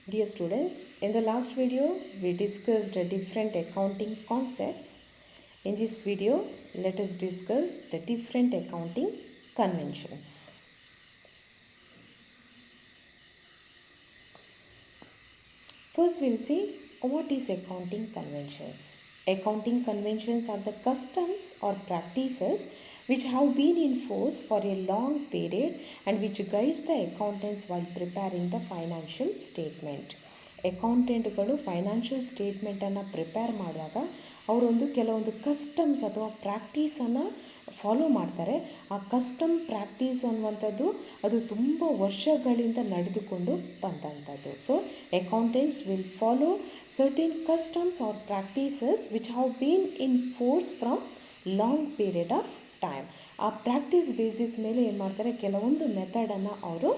Dear students, in the last video we discussed different accounting concepts. In this video, let us discuss the different accounting conventions. First, we'll see what is accounting conventions. Accounting conventions are the customs or practices which have been in force for a long period and which guides the accountants while preparing the financial statement. ಅಕೌಂಟೆಂಟ್ಗಳು financial ಸ್ಟೇಟ್ಮೆಂಟನ್ನು prepare ಮಾಡುವಾಗ ಅವರೊಂದು ಕೆಲವೊಂದು customs ಅಥವಾ ಪ್ರಾಕ್ಟೀಸನ್ನು follow ಮಾಡ್ತಾರೆ. ಆ custom practice ಅನ್ನುವಂಥದ್ದು ಅದು ತುಂಬ ವರ್ಷಗಳಿಂದ ನಡೆದುಕೊಂಡು ಬಂದಂಥದ್ದು. So accountants will follow certain customs or practices which have been in force from long period of time. ಆ ಪ್ರಾಕ್ಟೀಸ್ ಬೇಸಿಸ್ ಮೇಲೆ ಏನು ಮಾಡ್ತಾರೆ, ಕೆಲವೊಂದು ಮೆಥಡನ್ನು ಅವರು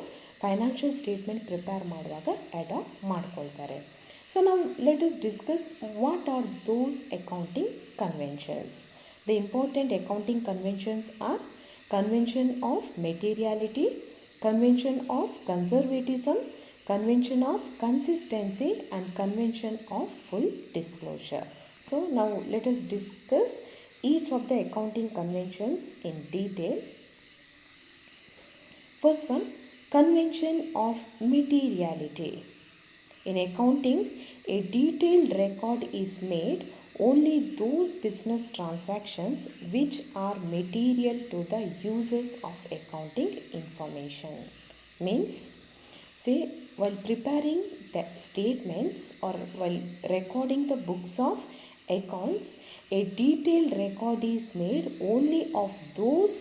ಫೈನಾನ್ಷಿಯಲ್ ಸ್ಟೇಟ್ಮೆಂಟ್ ಪ್ರಿಪೇರ್ ಮಾಡುವಾಗ ಅಡಾಪ್ಟ್ ಮಾಡ್ಕೊಳ್ತಾರೆ. ಸೊ ನಾವು let us discuss what are those accounting conventions. The important accounting conventions are convention of materiality, convention of conservatism, convention of consistency and convention of full disclosure. So now let us discuss each of the accounting conventions in detail. First one, convention of materiality. In accounting, a detailed record is made only those business transactions which are material to the users of accounting information. Means, say, while preparing the statements or while recording the books of accounts, a detailed record is made only of those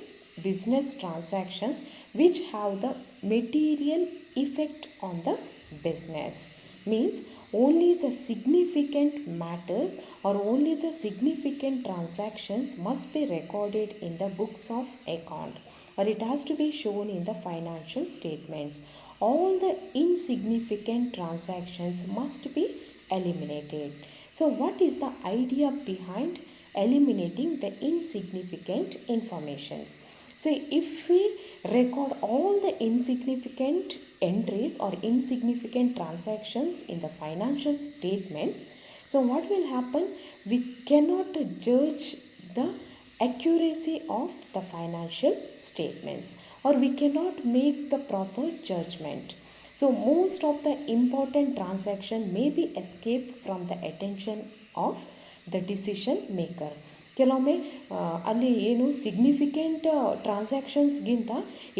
business transactions which have the material effect on the business. Means, only the significant matters or only the significant transactions must be recorded in the books of account, or it has to be shown in the financial statements. All the insignificant transactions must be eliminated. So what is the idea behind eliminating the insignificant informations? So if we record all the insignificant entries or insignificant transactions in the financial statements, so what will happen? We cannot judge the accuracy of the financial statements, or we cannot make the proper judgment. So most of the important transaction may be escaped from the attention of the decision maker. ಕೆಲವೊಮ್ಮೆ ಅಲ್ಲಿ ಏನು significant ಟ್ರಾನ್ಸಾಕ್ಷನ್ಸ್ಗಿಂತ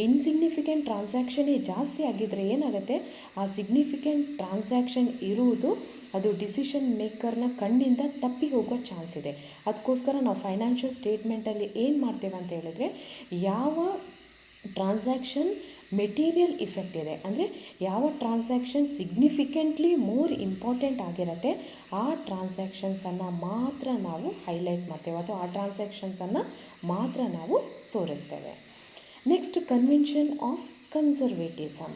insignificant ಟ್ರಾನ್ಸಾಕ್ಷನ್ನೇ ಜಾಸ್ತಿ ಆಗಿದ್ದರೆ ಏನಾಗುತ್ತೆ, ಆ significant transaction ಇರುವುದು ಅದು decision ಮೇಕರ್ನ ಕಣ್ಣಿಂದ ತಪ್ಪಿ ಹೋಗೋ ಚಾನ್ಸ್ ಇದೆ. ಅದಕ್ಕೋಸ್ಕರ ನಾವು ಫೈನಾನ್ಷಿಯಲ್ ಸ್ಟೇಟ್ಮೆಂಟಲ್ಲಿ ಏನು ಮಾಡ್ತೇವೆ ಅಂತ ಹೇಳಿದ್ರೆ, ಯಾವ ಟ್ರಾನ್ಸಾಕ್ಷನ್ ಮೆಟೀರಿಯಲ್ ಇಫೆಕ್ಟ್ ಇದೆ, ಅಂದರೆ ಯಾವ ಟ್ರಾನ್ಸಾಕ್ಷನ್ ಸಿಗ್ನಿಫಿಕೆಂಟ್ಲಿ ಮೋರ್ ಇಂಪಾರ್ಟೆಂಟ್ ಆಗಿರುತ್ತೆ, ಆ ಟ್ರಾನ್ಸಾಕ್ಷನ್ಸನ್ನು ಮಾತ್ರ ನಾವು ಹೈಲೈಟ್ ಮಾಡ್ತೇವೆ ಅಥವಾ ಆ ಟ್ರಾನ್ಸಾಕ್ಷನ್ಸನ್ನು ಮಾತ್ರ ನಾವು ತೋರಿಸ್ತೇವೆ. Next, convention of conservatism.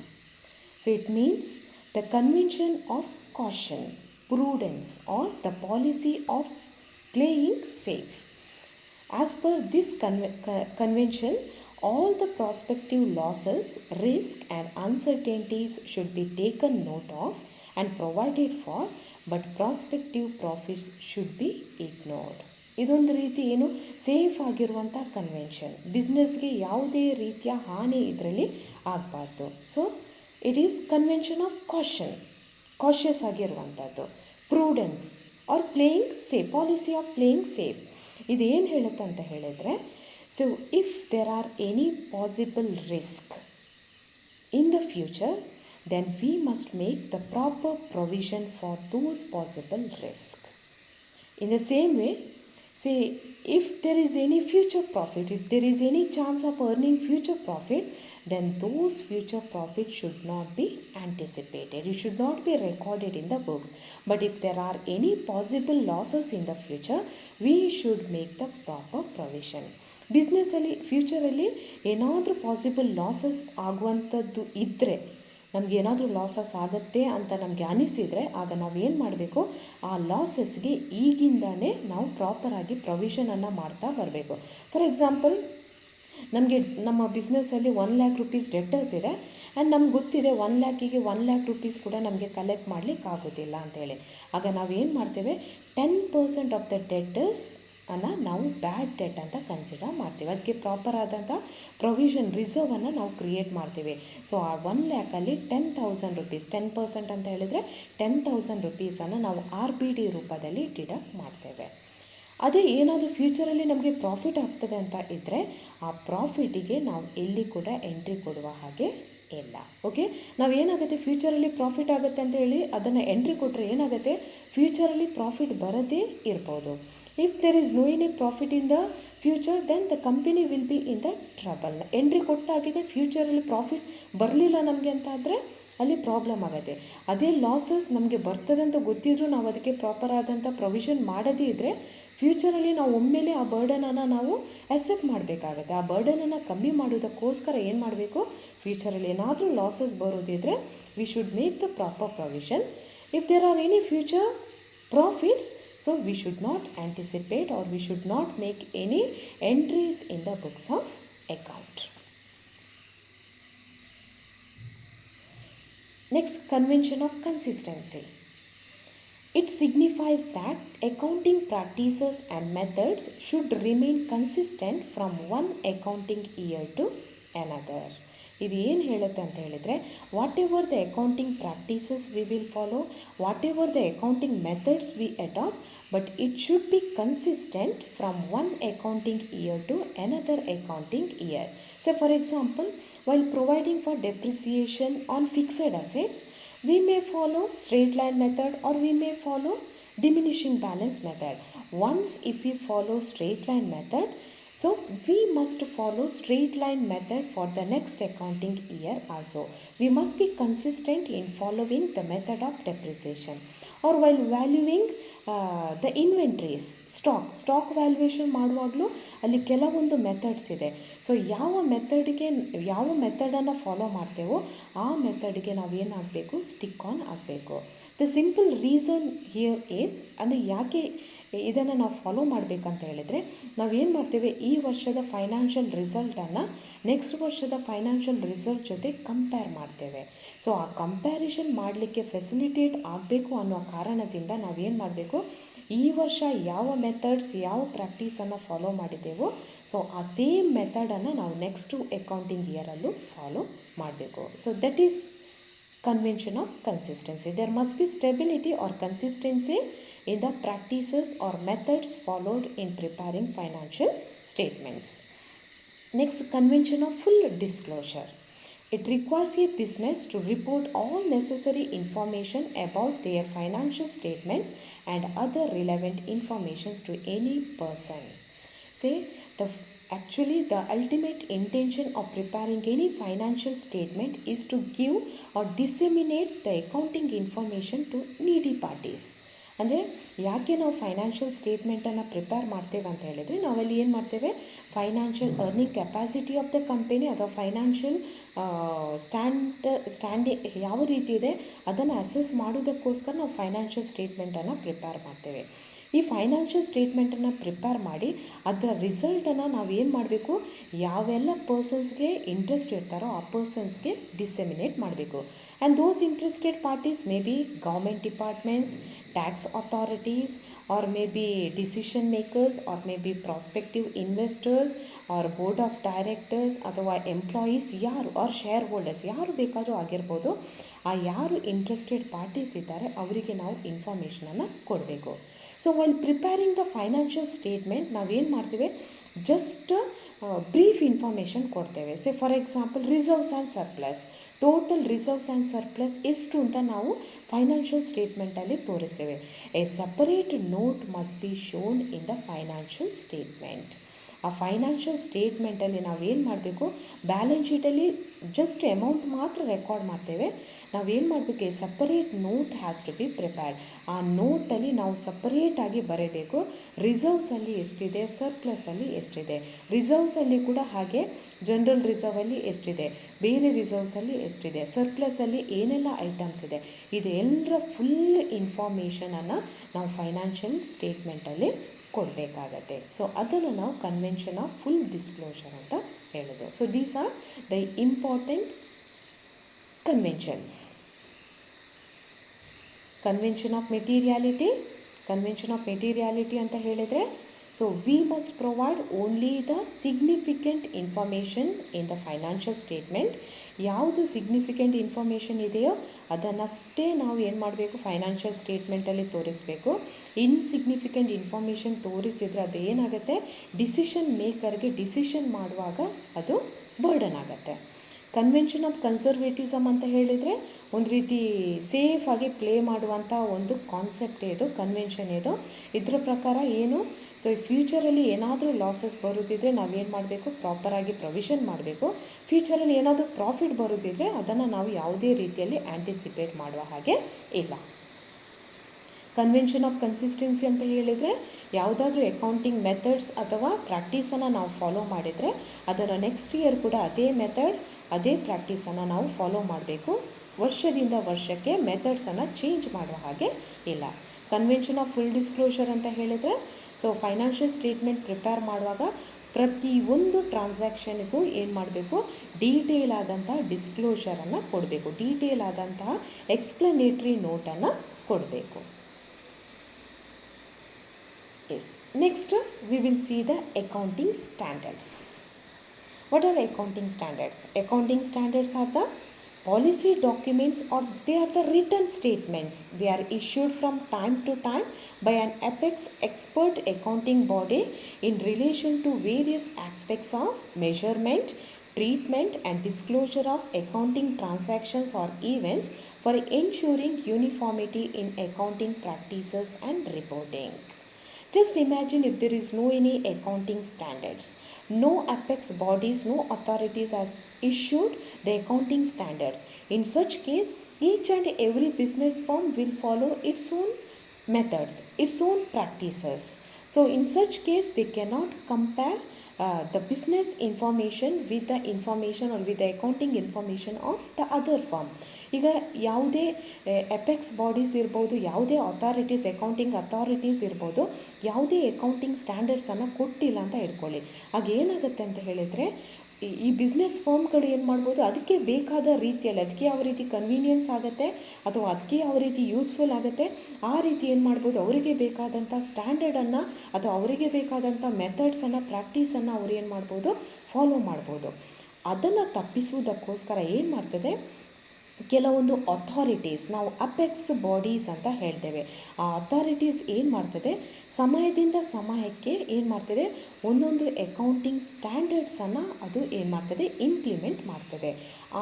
So it means the convention of caution, prudence or the policy of playing safe. As per this convention, all the prospective losses, risk and uncertainties should be taken note of and provided for, but prospective profits should be ignored. ಇದೊಂದು ರೀತಿ ಏನು safe ಆಗಿರುವಂಥ convention. ಬಿಸ್ನೆಸ್ಗೆ ಯಾವುದೇ ರೀತಿಯ ಹಾನಿ ಇದರಲ್ಲಿ ಆಗಬಾರ್ದು. So it is convention of cautious ಆಗಿರುವಂಥದ್ದು. Prudence or playing safe, policy of playing safe. ಇದೇನು ಹೇಳುತ್ತೆ ಅಂತ ಹೇಳಿದರೆ, so if there are any possible risk in the future, then we must make the proper provision for those possible risk. In the same way, say if there is any future profit, if there is any chance of earning future profit, then those future profits should not be anticipated. It should not be recorded in the books. But if there are any possible losses in the future, we should make the proper provision. ಬಿಸ್ನೆಸ್ಸಲ್ಲಿ ಫ್ಯೂಚರಲ್ಲಿ ಏನಾದರೂ possible losses ಆಗುವಂಥದ್ದು ಇದ್ದರೆ, ನಮಗೇನಾದರೂ losses ಆಗುತ್ತೆ ಅಂತ ನಮಗೆ ಅನಿಸಿದರೆ, ಆಗ ನಾವು ಏನು ಮಾಡಬೇಕು, ಆ ಲಾಸಸ್ಗೆ ಈಗಿಂದನೇ ನಾವು ಪ್ರಾಪರಾಗಿ ಪ್ರೊವಿಷನನ್ನು ಮಾಡ್ತಾ ಬರಬೇಕು. ಫಾರ್ ಎಕ್ಸಾಂಪಲ್, ನಮಗೆ ನಮ್ಮ ಬಿಸ್ನೆಸ್ಸಲ್ಲಿ 1 lakh rupees ಡೆಟರ್ಸ್ ಇದೆ ಆ್ಯಂಡ್ ನಮ್ಗೆ ಗೊತ್ತಿದೆ 1,00,000ಗೆ 1,00,000 ರೂಪೀಸ್ ಕೂಡ ನಮಗೆ ಕಲೆಕ್ಟ್ ಮಾಡಲಿಕ್ಕೆ ಆಗೋದಿಲ್ಲ ಅಂತೇಳಿ. ಆಗ ನಾವೇನು ಮಾಡ್ತೇವೆ, 10% ಆಫ್ ದ ಡೆಟರ್ಸ್ ನಾವು ಬ್ಯಾಡ್ ಡೆಟ್ ಅಂತ ಕನ್ಸಿಡರ್ ಮಾಡ್ತೀವಿ. ಅದಕ್ಕೆ ಪ್ರಾಪರ್ ಆದಂಥ ಪ್ರೊವಿಷನ್ ರಿಸರ್ವನ್ನು ನಾವು ಕ್ರಿಯೇಟ್ ಮಾಡ್ತೀವಿ. ಸೊ ಆ 1,00,000ಅಲ್ಲಿ 10,000 ರೂಪೀಸ್, 10% ಅಂತ ಹೇಳಿದರೆ 10,000 ರೂಪೀಸನ್ನು ನಾವು RBD ರೂಪದಲ್ಲಿ ಡಿಡಕ್ಟ್ ಮಾಡ್ತೇವೆ. ಅದೇ ಏನಾದರೂ ಫ್ಯೂಚರಲ್ಲಿ ನಮಗೆ ಪ್ರಾಫಿಟ್ ಆಗ್ತದೆ ಅಂತ ಇದ್ದರೆ ಆ ಪ್ರಾಫಿಟಿಗೆ ನಾವು ಎಲ್ಲಿ ಕೂಡ ಎಂಟ್ರಿ ಕೊಡುವ ಹಾಗೆ ಇಲ್ಲ. ಓಕೆ, ನಾವೇನಾಗುತ್ತೆ, ಫ್ಯೂಚರಲ್ಲಿ ಪ್ರಾಫಿಟ್ ಆಗುತ್ತೆ ಅಂತ ಹೇಳಿ ಅದನ್ನು ಎಂಟ್ರಿ ಕೊಟ್ಟರೆ ಏನಾಗುತ್ತೆ, ಫ್ಯೂಚರಲ್ಲಿ ಪ್ರಾಫಿಟ್ ಬರದೇ ಇರ್ಬೋದು. If there is no any profit in the future, then the company will be in the trouble. Entry ಕೊಟ್ಟಾಗಿದೆ, ಫ್ಯೂಚರಲ್ಲಿ ಪ್ರಾಫಿಟ್ ಬರಲಿಲ್ಲ ನಮಗೆ ಅಂತ ಆದರೆ ಅಲ್ಲಿ ಪ್ರಾಬ್ಲಮ್ ಆಗುತ್ತೆ. ಅದೇ ಲಾಸಸ್ ನಮಗೆ ಬರ್ತದೆ ಅಂತ ಗೊತ್ತಿದ್ರೂ ನಾವು ಅದಕ್ಕೆ ಪ್ರಾಪರ್ ಆದಂಥ ಪ್ರೊವಿಷನ್ ಮಾಡದೇ ಇದ್ದರೆ ಫ್ಯೂಚರಲ್ಲಿ ನಾವು ಒಮ್ಮೆಲೇ ಆ ಬರ್ಡನನ್ನು ನಾವು ಅಕ್ಸೆಪ್ಟ್ ಮಾಡಬೇಕಾಗತ್ತೆ. ಆ ಬರ್ಡನನ್ನು ಕಮ್ಮಿ ಮಾಡೋದಕ್ಕೋಸ್ಕರ ಏನು ಮಾಡಬೇಕು, ಫ್ಯೂಚರಲ್ಲಿ ಏನಾದರೂ ಲಾಸಸ್ ಬರೋದಿದ್ದರೆ we should make the proper provision. If there are any future profits, so we should not anticipate or we should not make any entries in the books of account. Next, convention of consistency. It signifies that accounting practices and methods should remain consistent from one accounting year to another. ಇದು ಏನು ಹೇಳುತ್ತೆ ಅಂತ ಹೇಳಿದರೆ, whatever the accounting practices we will follow, whatever the accounting methods we adopt, but it should be consistent from one accounting year to another accounting year. So for example, while providing for depreciation on fixed assets, we may follow straight line method or we may follow diminishing balance method. Once if we follow straight line method, so we must follow straight line method for the next accounting year also. We must be consistent in following the method of depreciation. Or while valuing the inventories, stock valuation ಮಾಡುವಾಗಲೂ ಅಲ್ಲಿ ಕೆಲವೊಂದು methods ಇದೆ. So ಯಾವ ಮೆಥಡನ್ನು follow ಮಾಡ್ತೇವೋ ಆ ಮೆಥಡ್ಗೆ ನಾವೇನು ಆಗಬೇಕು, stick on ಆಗಬೇಕು. The simple reason here is, ಅಂದರೆ ಯಾಕೆ ಇದನ್ನು ನಾವು ಫಾಲೋ ಮಾಡಬೇಕಂತ ಹೇಳಿದರೆ, ನಾವೇನು ಮಾಡ್ತೇವೆ, ಈ ವರ್ಷದ ಫೈನಾನ್ಷಿಯಲ್ ರಿಸಲ್ಟನ್ನು ನೆಕ್ಸ್ಟ್ ವರ್ಷದ ಫೈನಾನ್ಷಿಯಲ್ ರಿಸಲ್ಟ್ ಜೊತೆ ಕಂಪೇರ್ ಮಾಡ್ತೇವೆ. ಸೊ ಆ ಕಂಪ್ಯಾರಿಷನ್ ಮಾಡಲಿಕ್ಕೆ ಫೆಸಿಲಿಟೇಟ್ ಆಗಬೇಕು ಅನ್ನೋ ಕಾರಣದಿಂದ ನಾವೇನು ಮಾಡಬೇಕು, ಈ ವರ್ಷ ಯಾವ ಮೆಥಡ್ಸ್, ಯಾವ ಪ್ರಾಕ್ಟೀಸನ್ನು ಫಾಲೋ ಮಾಡಿದ್ದೇವೋ ಸೊ ಆ ಸೇಮ್ ಮೆಥಡನ್ನು ನಾವು ನೆಕ್ಸ್ಟು ಅಕೌಂಟಿಂಗ್ ಇಯರಲ್ಲೂ ಫಾಲೋ ಮಾಡಬೇಕು. So that is convention of consistency. There must be stability or consistency in the practices or methods followed in preparing financial statements. Next, convention of full disclosure. It requires a business to report all necessary information about their financial statements and other relevant information to any person. Say, Actually, the ultimate intention of preparing any financial statement is to give or disseminate the accounting information to needy parties. ಅಂದರೆ ಯಾಕೆ ನಾವು financial ಸ್ಟೇಟ್ಮೆಂಟನ್ನು prepare ಮಾಡ್ತೇವೆ ಅಂತ ಹೇಳಿದರೆ, ನಾವಲ್ಲಿ ಏನು ಮಾಡ್ತೇವೆ, financial earning capacity of the company ಅಥವಾ ಫೈನಾನ್ಷಿಯಲ್ ಸ್ಟ್ಯಾಂಡಿಂಗ್ ಯಾವ ರೀತಿ ಇದೆ ಅದನ್ನು ಅಸೆಸ್ ಮಾಡೋದಕ್ಕೋಸ್ಕರ ನಾವು ಫೈನಾನ್ಷಿಯಲ್ ಸ್ಟೇಟ್ಮೆಂಟನ್ನು ಪ್ರಿಪೇರ್ ಮಾಡ್ತೇವೆ. ಈ ಫೈನಾನ್ಷಿಯಲ್ ಸ್ಟೇಟ್ಮೆಂಟನ್ನು ಪ್ರಿಪೇರ್ ಮಾಡಿ ಅದರ ರಿಸಲ್ಟನ್ನು ನಾವೇನು ಮಾಡಬೇಕು, ಯಾವೆಲ್ಲ ಪರ್ಸನ್ಸ್ಗೆ ಇಂಟ್ರೆಸ್ಟ್ ಇರ್ತಾರೋ ಆ ಪರ್ಸನ್ಸ್ಗೆ ಡಿಸೆಮಿನೇಟ್ ಮಾಡಬೇಕು. And those interested parties may be government departments, tax authorities, or may be decision makers, or may be prospective investors, or board of directors, ಅಥವಾ ಎಂಪ್ಲಾಯೀಸ್ ಯಾರು, ಆರ್ ಶೇರ್ ಹೋಲ್ಡರ್ಸ್ ಯಾರು ಬೇಕಾದರೂ ಆಗಿರ್ಬೋದು. ಆ ಯಾರು ಇಂಟ್ರೆಸ್ಟೆಡ್ ಪಾರ್ಟೀಸ್ ಇದ್ದಾರೆ ಅವರಿಗೆ ನಾವು ಇನ್ಫಾರ್ಮೇಷನನ್ನು ಕೊಡಬೇಕು. So while preparing the financial statement ನಾವೇನು ಮಾಡ್ತೀವಿ, ಜಸ್ಟ್ ಬ್ರೀಫ್ ಇನ್ಫಾರ್ಮೇಷನ್ ಕೊಡ್ತೇವೆ. Say for example reserves and surplus, total reserves and surplus ಎಷ್ಟು ಅಂತ ನಾವು ಫೈನಾನ್ಷಿಯಲ್ ಸ್ಟೇಟ್ಮೆಂಟಲ್ಲಿ ತೋರಿಸ್ತೇವೆ. A separate note must be shown in the financial statement. ಆ ಫೈನಾನ್ಷಿಯಲ್ ಸ್ಟೇಟ್ಮೆಂಟಲ್ಲಿ ನಾವೇನು ಮಾಡಬೇಕು, ಬ್ಯಾಲೆನ್ಸ್ ಶೀಟಲ್ಲಿ ಜಸ್ಟ್ ಅಮೌಂಟ್ ಮಾತ್ರ ರೆಕಾರ್ಡ್ ಮಾಡ್ತೇವೆ. ನಾವೇನು ಮಾಡಬೇಕು, a separate note has to be prepared. ಆ ನೋಟಲ್ಲಿ ನಾವು ಸಪರೇಟಾಗಿ ಬರೀಬೇಕು, ರಿಸರ್ವ್ಸಲ್ಲಿ ಎಷ್ಟಿದೆ, ಸರ್ಪ್ಲಸಲ್ಲಿ ಎಷ್ಟಿದೆ. ರಿಸರ್ವ್ಸಲ್ಲಿ ಕೂಡ ಹಾಗೆ ಜನರಲ್ ರಿಸರ್ವಲ್ಲಿ ಎಷ್ಟಿದೆ, ಬೇರೆ ರಿಸರ್ವ್ಸಲ್ಲಿ ಎಷ್ಟಿದೆ, ಸರ್ಪ್ಲಸಲ್ಲಿ ಏನೆಲ್ಲ ಐಟಮ್ಸ್ ಇದೆ, ಇದೆಲ್ಲರ ಫುಲ್ ಇನ್ಫಾರ್ಮೇಷನನ್ನು ನಾವು ಫೈನಾನ್ಷಿಯಲ್ ಸ್ಟೇಟ್ಮೆಂಟಲ್ಲಿ ಕೊಡಬೇಕಾಗತ್ತೆ. ಸೊ ಅದನ್ನು ನಾವು ಕನ್ವೆನ್ಷನ್ ಆಫ್ ಫುಲ್ ಡಿಸ್ಕ್ಲೋಷರ್ ಅಂತ ಹೇಳೋದು. So these are the important conventions. Convention of materiality. Convention of materiality ಅಂತ ಹೇಳಿದರೆ, so we must provide only the significant information in the financial statement. ಯಾವುದು significant information ಇದೆಯೋ ಅದನ್ನಷ್ಟೇ ನಾವು ಏನು ಮಾಡಬೇಕು, ಫೈನಾನ್ಷಿಯಲ್ ಸ್ಟೇಟ್ಮೆಂಟಲ್ಲಿ ತೋರಿಸಬೇಕು. ಇನ್ಸಿಗ್ನಿಫಿಕೆಂಟ್ ಇನ್ಫಾರ್ಮೇಷನ್ ತೋರಿಸಿದರೆ ಅದು ಏನಾಗುತ್ತೆ, ಡಿಸಿಷನ್ ಮೇಕರ್ಗೆ ಡಿಸಿಷನ್ ಮಾಡುವಾಗ ಅದು ಬರ್ಡನ್ ಆಗುತ್ತೆ. ಕನ್ವೆನ್ಷನ್ ಆಫ್ ಕನ್ಸರ್ವೇಟಿಸಮ್ ಅಂತ ಹೇಳಿದರೆ ಒಂದು ರೀತಿ ಸೇಫಾಗಿ ಪ್ಲೇ ಮಾಡುವಂಥ ಒಂದು ಕಾನ್ಸೆಪ್ಟ್ ಇದು, ಕನ್ವೆನ್ಷನ್ ಇದು. ಇದರ ಪ್ರಕಾರ ಏನು, ಸೊ ಫ್ಯೂಚರಲ್ಲಿ ಏನಾದರೂ ಲಾಸಸ್ ಬರೋದಿದ್ರೆ ನಾವೇನು ಮಾಡಬೇಕು, ಪ್ರಾಪರಾಗಿ ಪ್ರೊವಿಷನ್ ಮಾಡಬೇಕು. ಫ್ಯೂಚರಲ್ಲಿ ಏನಾದರೂ ಪ್ರಾಫಿಟ್ ಬರೋದಿದ್ರೆ ಅದನ್ನು ನಾವು ಯಾವುದೇ ರೀತಿಯಲ್ಲಿ ಆ್ಯಂಟಿಸಿಪೇಟ್ ಮಾಡುವ ಹಾಗೆ ಇಲ್ಲ. ಕನ್ವೆನ್ಷನ್ ಆಫ್ ಕನ್ಸಿಸ್ಟೆನ್ಸಿ ಅಂತ ಹೇಳಿದರೆ, ಯಾವುದಾದ್ರೂ ಅಕೌಂಟಿಂಗ್ ಮೆಥಡ್ಸ್ ಅಥವಾ ಪ್ರಾಕ್ಟೀಸನ್ನು ನಾವು ಫಾಲೋ ಮಾಡಿದರೆ ಅದನ್ನು ನೆಕ್ಸ್ಟ್ ಇಯರ್ ಕೂಡ ಅದೇ ಮೆಥಡ್ ಅದೇ ಪ್ರಾಕ್ಟೀಸನ್ನು ನಾವು ಫಾಲೋ ಮಾಡಬೇಕು. ವರ್ಷದಿಂದ ವರ್ಷಕ್ಕೆ ಮೆಥಡ್ಸನ್ನು ಚೇಂಜ್ ಮಾಡುವ ಹಾಗೆ ಇಲ್ಲ. ಕನ್ವೆನ್ಷನ್ ಆಫ್ ಫುಲ್ ಡಿಸ್ಕ್ಲೋಷರ್ ಅಂತ ಹೇಳಿದರೆ, ಸೊ ಫೈನಾನ್ಷಿಯಲ್ ಸ್ಟೇಟ್ಮೆಂಟ್ ಪ್ರಿಪೇರ್ ಮಾಡುವಾಗ ಪ್ರತಿಯೊಂದು ಟ್ರಾನ್ಸಾಕ್ಷನ್ಗೂ ಏನು ಮಾಡಬೇಕು, ಡೀಟೇಲ್ ಆದಂತಹ ಡಿಸ್ಕ್ಲೋಷರನ್ನು ಕೊಡಬೇಕು, ಡೀಟೇಲ್ ಆದಂತಹ ಎಕ್ಸ್ಪ್ಲನೇಟ್ರಿ ನೋಟನ್ನು ಕೊಡಬೇಕು. Yes. Next, we will see the accounting standards. What are accounting standards? Accounting standards are the policy documents, or they are the written statements. They are issued from time to time by an apex expert accounting body in relation to various aspects of measurement, treatment and disclosure of accounting transactions or events for ensuring uniformity in accounting practices and reporting. Just imagine if there is no any accounting standards, no apex bodies, no authorities has issued the accounting standards. In such case, each and every business firm will follow its own methods, its own practices. So in such case, they cannot compare the business information with the information or with the accounting information of the other firm. ಈಗ ಯಾವುದೇ apex bodies ಇರ್ಬೋದು, ಯಾವುದೇ authorities, accounting authorities ಇರ್ಬೋದು, ಯಾವುದೇ accounting ಸ್ಟ್ಯಾಂಡರ್ಡ್ಸನ್ನು ಕೊಟ್ಟಿಲ್ಲ ಅಂತ ಇಟ್ಕೊಳ್ಳಿ. ಆಗ ಏನಾಗುತ್ತೆ ಅಂತ ಹೇಳಿದರೆ, ಈ ಬಿಸ್ನೆಸ್ ಫರ್ಮ್ಗಳು ಏನು ಮಾಡ್ಬೋದು, ಅದಕ್ಕೆ ಬೇಕಾದ ರೀತಿಯಲ್ಲಿ, ಅದಕ್ಕೆ ಯಾವ ರೀತಿ ಕನ್ವೀನಿಯನ್ಸ್ ಆಗುತ್ತೆ ಅಥವಾ ಅದಕ್ಕೆ ಯಾವ ರೀತಿ ಯೂಸ್ಫುಲ್ ಆಗುತ್ತೆ ಆ ರೀತಿ ಏನು ಮಾಡ್ಬೋದು, ಅವರಿಗೆ ಬೇಕಾದಂಥ ಸ್ಟ್ಯಾಂಡರ್ಡನ್ನು ಅಥವಾ ಅವರಿಗೆ ಬೇಕಾದಂಥ ಮೆಥಡ್ಸನ್ನು, ಪ್ರಾಕ್ಟೀಸನ್ನು ಅವ್ರು ಏನು ಮಾಡ್ಬೋದು, ಫಾಲೋ ಮಾಡ್ಬೋದು. ಅದನ್ನು ತಪ್ಪಿಸುವುದಕ್ಕೋಸ್ಕರ ಏನು ಮಾಡ್ತದೆ, ಕೆಲವೊಂದು ಅಥಾರಿಟೀಸ್, ನಾವು ಅಪೆಕ್ಸ್ ಬಾಡೀಸ್ ಅಂತ ಹೇಳ್ತೇವೆ, ಆ ಅಥಾರಿಟೀಸ್ ಏನು ಮಾಡ್ತದೆ, ಸಮಯದಿಂದ ಸಮಯಕ್ಕೆ ಏನು ಮಾಡ್ತದೆ, ಒಂದೊಂದು ಅಕೌಂಟಿಂಗ್ ಸ್ಟ್ಯಾಂಡರ್ಡ್ಸನ್ನು ಅದು ಏನು ಮಾಡ್ತದೆ, ಇಂಪ್ಲಿಮೆಂಟ್ ಮಾಡ್ತದೆ.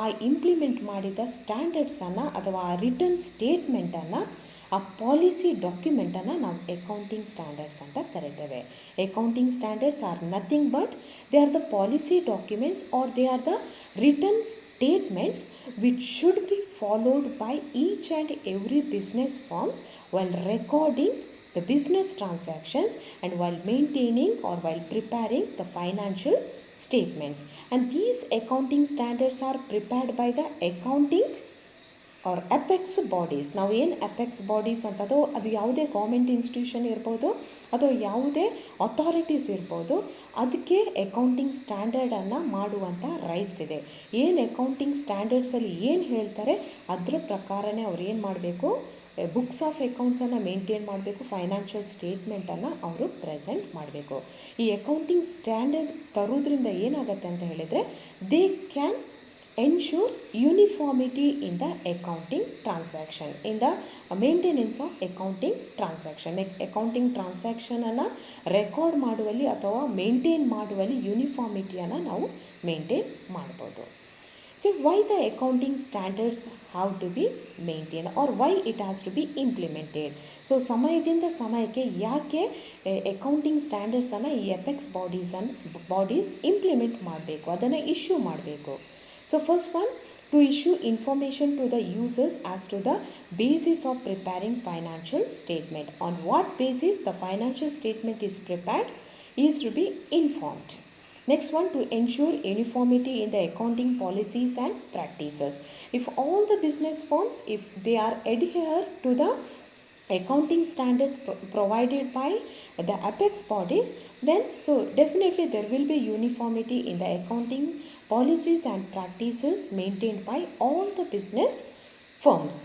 ಆ ಇಂಪ್ಲಿಮೆಂಟ್ ಮಾಡಿದ ಸ್ಟ್ಯಾಂಡರ್ಡ್ಸನ್ನು ಅಥವಾ ಆ ರಿಟರ್ನ್ ಸ್ಟೇಟ್ಮೆಂಟನ್ನು, ಆ ಪಾಲಿಸಿ ಡಾಕ್ಯುಮೆಂಟನ್ನು ನಾವು ಅಕೌಂಟಿಂಗ್ ಸ್ಟ್ಯಾಂಡರ್ಡ್ಸ್ ಅಂತ ಕರಿತೇವೆ. Accounting standards are nothing but they are the policy documents, or they are the return statements which should be followed by each and every business firms while recording the business transactions and while maintaining or while preparing the financial statements. And these accounting standards are prepared by the accounting or apex bodies. ನಾವು ಏನು apex bodies ಅಂತದೋ ಅದು ಯಾವುದೇ government institution ಇರ್ಬೋದು ಅಥವಾ ಯಾವುದೇ authorities ಇರ್ಬೋದು, ಅದಕ್ಕೆ accounting ಸ್ಟ್ಯಾಂಡರ್ಡನ್ನು ಮಾಡುವಂಥ ರೈಟ್ಸ್ ಇದೆ. ಏನು ಅಕೌಂಟಿಂಗ್ ಸ್ಟ್ಯಾಂಡರ್ಡ್ಸಲ್ಲಿ ಏನು ಹೇಳ್ತಾರೆ ಅದರ ಪ್ರಕಾರನೇ ಅವ್ರು ಏನು ಮಾಡಬೇಕು, ಬುಕ್ಸ್ ಆಫ್ ಅಕೌಂಟ್ಸನ್ನು ಮೇಂಟೈನ್ ಮಾಡಬೇಕು, ಫೈನಾನ್ಷಿಯಲ್ ಸ್ಟೇಟ್ಮೆಂಟನ್ನು ಅವರು ಪ್ರೆಸೆಂಟ್ ಮಾಡಬೇಕು. ಈ ಅಕೌಂಟಿಂಗ್ ಸ್ಟ್ಯಾಂಡರ್ಡ್ ತರೋದ್ರಿಂದ ಏನಾಗುತ್ತೆ ಅಂತ ಹೇಳಿದರೆ, they can ensure uniformity in the accounting transaction, in the maintenance of accounting transaction. Accounting ಟ್ರಾನ್ಸಾಕ್ಷನನ್ನು ರೆಕಾರ್ಡ್ ಮಾಡುವಲ್ಲಿ ಅಥವಾ ಮೇಂಟೈನ್ ಮಾಡುವಲ್ಲಿ ಯೂನಿಫಾರ್ಮಿಟಿಯನ್ನು ನಾವು ಮೇಂಟೈನ್ ಮಾಡ್ಬೋದು. See, why the accounting standards have to be maintained or why it has to be implemented. So ಸಮಯದಿಂದ ಸಮಯಕ್ಕೆ ಯಾಕೆ accounting ಸ್ಟ್ಯಾಂಡರ್ಡ್ಸನ್ನು ಈ ಅಪೆಕ್ಸ್ ಬಾಡೀಸ್ ಇಂಪ್ಲಿಮೆಂಟ್ ಮಾಡಬೇಕು, ಅದನ್ನು ಇಶ್ಯೂ ಮಾಡಬೇಕು. So first one, to issue information to the users as to the basis of preparing financial statement. On what basis the financial statement is prepared is to be informed. Next one, to ensure uniformity in the accounting policies and practices. If all the business firms, if they are adhere to the accounting standards provided by the apex bodies, then so definitely there will be uniformity in the accounting policies and practices maintained by all the business firms.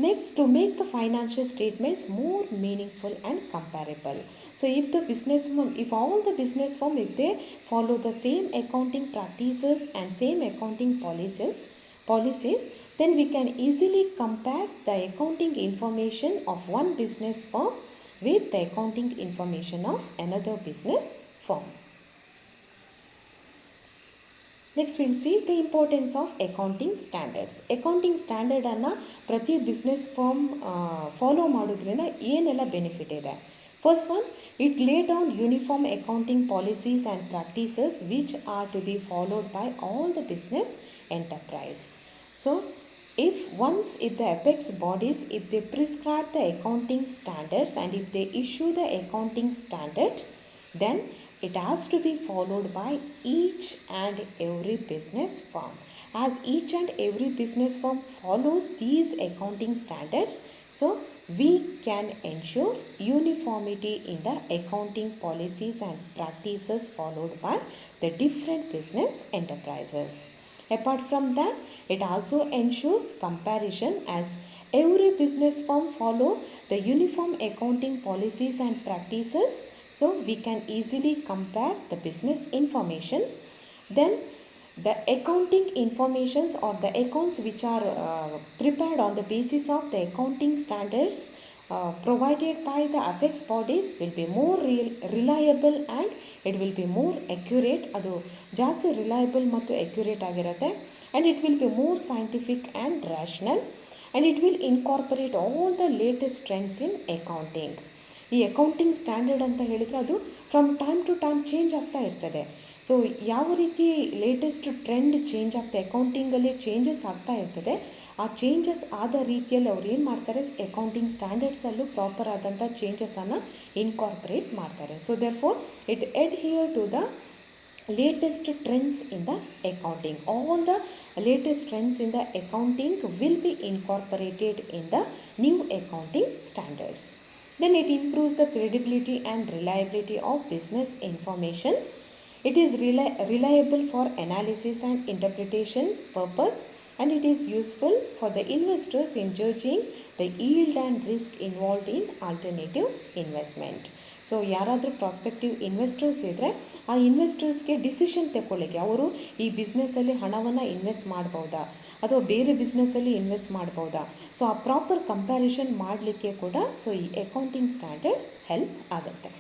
Next, to make the financial statements more meaningful and comparable. So if the business firm, if all the business firm, if they follow the same accounting practices and same accounting policies, then we can easily compare the accounting information of one business firm with the accounting information of another business firm. Next we'll see the importance of accounting standards. Accounting standard ಅನ್ನು ಪ್ರತಿ business firm follow ಮಾಡೋದ್ರಿಂದ ಏನೆಲ್ಲ benefit ಇದೆ. First one, it lay down uniform accounting policies and practices which are to be followed by all the business enterprise. So if the apex bodies, if they prescribe the accounting standards and if they issue the accounting standard, then it has to be followed by each and every business firm. As each and every business firm follows these accounting standards, so we can ensure uniformity in the accounting policies and practices followed by the different business enterprises. Apart from that, it also ensures comparison, as every business firm follow the uniform accounting policies and practices, so we can easily compare the business information. Then the accounting informations or the accounts which are prepared on the basis of the accounting standards provided by the apex bodies will be more reliable and it will be more accurate. ಅದು ಜಾಸ್ತಿ reliable ಮತ್ತು accurate ಆಗಿರುತ್ತೆ, and it will be more scientific and rational, and it will incorporate all the latest trends in accounting. ಈ accounting standard ಅಂತ ಹೇಳಿದರೆ ಅದು from time to time change ಆಗ್ತಾ ಇರ್ತದೆ. ಸೊ ಯಾವ ರೀತಿ ಲೇಟೆಸ್ಟ್ ಟ್ರೆಂಡ್ ಚೇಂಜ್ ಆಗ್ತಾ ಅಕೌಂಟಿಂಗಲ್ಲಿ ಚೇಂಜಸ್ ಆಗ್ತಾ ಇರ್ತದೆ, ಆ ಚೇಂಜಸ್ ಆದ ರೀತಿಯಲ್ಲಿ ಅವ್ರು ಏನು ಮಾಡ್ತಾರೆ, ಅಕೌಂಟಿಂಗ್ ಸ್ಟ್ಯಾಂಡರ್ಡ್ಸಲ್ಲೂ ಪ್ರಾಪರ್ ಆದಂಥ ಚೇಂಜಸನ್ನು ಇನ್ಕಾರ್ಪೊರೇಟ್ ಮಾಡ್ತಾರೆ. So therefore it adhere to the latest trends in the accounting. All the latest trends in the accounting will be incorporated in the new accounting standards. Then it improves the credibility and reliability of business information. It is reliable for analysis and interpretation purpose, and it is useful for the investors in judging the yield and risk involved in alternative investment. So ಯಾರಾದರೂ prospective investors ಇದ್ದರೆ ಆ ಇನ್ವೆಸ್ಟರ್ಸ್ಗೆ decision ತಗೊಳ್ಳಿಕ್ಕೆ ಅವರು ಈ ಬಿಸ್ನೆಸ್ಸಲ್ಲಿ ಹಣವನ್ನು invest ಮಾಡ್ಬೋದಾ ಅಥವಾ ಬೇರೆ ಬಿಸ್ನೆಸ್ಸಲ್ಲಿ ಇನ್ವೆಸ್ಟ್ ಮಾಡ್ಬೋದಾ, ಸೊ ಆ ಪ್ರಾಪರ್ ಕಂಪ್ಯಾರಿಷನ್ ಮಾಡಲಿಕ್ಕೆ ಕೂಡ ಸೊ ಈ ಅಕೌಂಟಿಂಗ್ ಸ್ಟ್ಯಾಂಡರ್ಡ್ ಹೆಲ್ಪ್ ಆಗುತ್ತೆ.